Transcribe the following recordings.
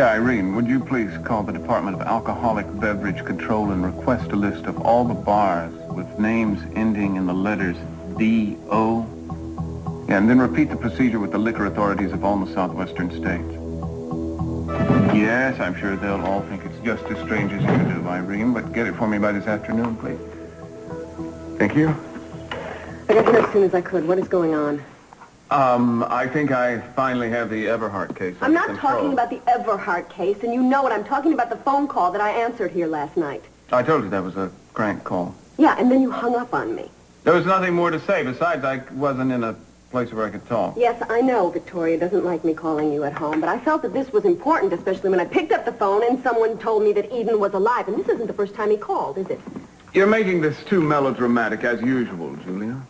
Yeah, Irene, would you please call the Department of Alcoholic Beverage Control and request a list of all the bars with names ending in the letters D-O? Yeah, and then repeat the procedure with the liquor authorities of all the southwestern states. Yes, I'm sure they'll all think it's just as strange as you do, Irene, but get it for me by this afternoon, please. Thank you. I got here as soon as I could. What is going on? I think I finally have the Everhart case I'm not talking about the Everhart case, and you know it. I'm talking about the phone call that I answered here last night. I told you that was a crank call. Yeah, and then you hung up on me. There was nothing more to say. Besides, I wasn't in a place where I could talk. Yes, I know Victoria doesn't like me calling you at home, but I felt that this was important, especially when I picked up the phone and someone told me that Eden was alive. And this isn't the first time he called, is it? You're making this too melodramatic, as usual, Julia.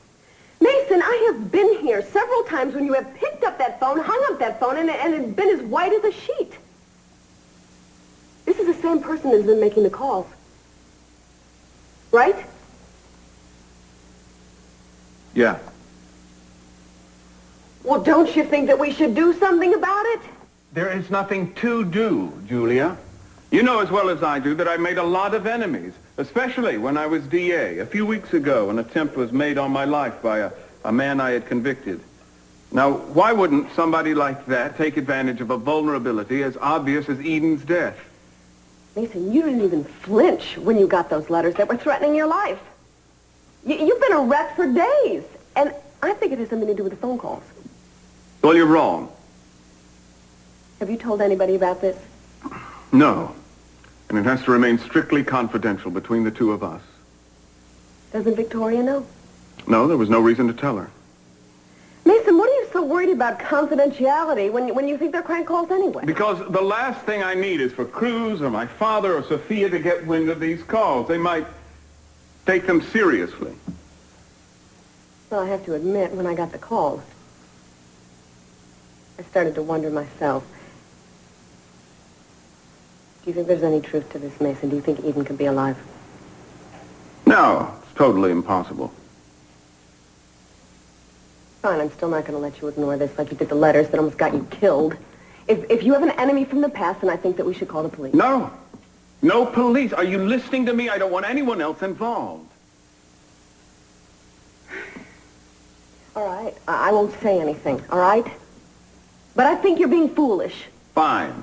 Mason, I have been here several times when you have picked up that phone, hung up that phone, and it's been as white as a sheet. This is the same person that's been making the calls. Right? Yeah. Well, don't you think that we should do something about it? There is nothing to do, Julia. You know as well as I do that I made a lot of enemies, especially when I was DA. A few weeks ago, an attempt was made on my life by a man I had convicted. Now, why wouldn't somebody like that take advantage of a vulnerability as obvious as Eden's death? Mason, you didn't even flinch when you got those letters that were threatening your life. You've been a wreck for days, and I think it has something to do with the phone calls. Well, you're wrong. Have you told anybody about this? No. And it has to remain strictly confidential between the two of us. Doesn't Victoria know? No, there was no reason to tell her. Mason, what are you so worried about confidentiality when you think they're crank calls anyway? Because the last thing I need is for Cruz or my father or Sophia to get wind of these calls. They might take them seriously. Well, I have to admit, when I got the calls, I started to wonder myself. Do you think there's any truth to this, Mason? Do you think Eden could be alive? No, it's totally impossible. Fine, I'm still not going to let you ignore this like you did the letters that almost got you killed. If you have an enemy from the past, then I think that we should call the police. No. No police. Are you listening to me? I don't want anyone else involved. All right. I won't say anything, all right? But I think you're being foolish. Fine.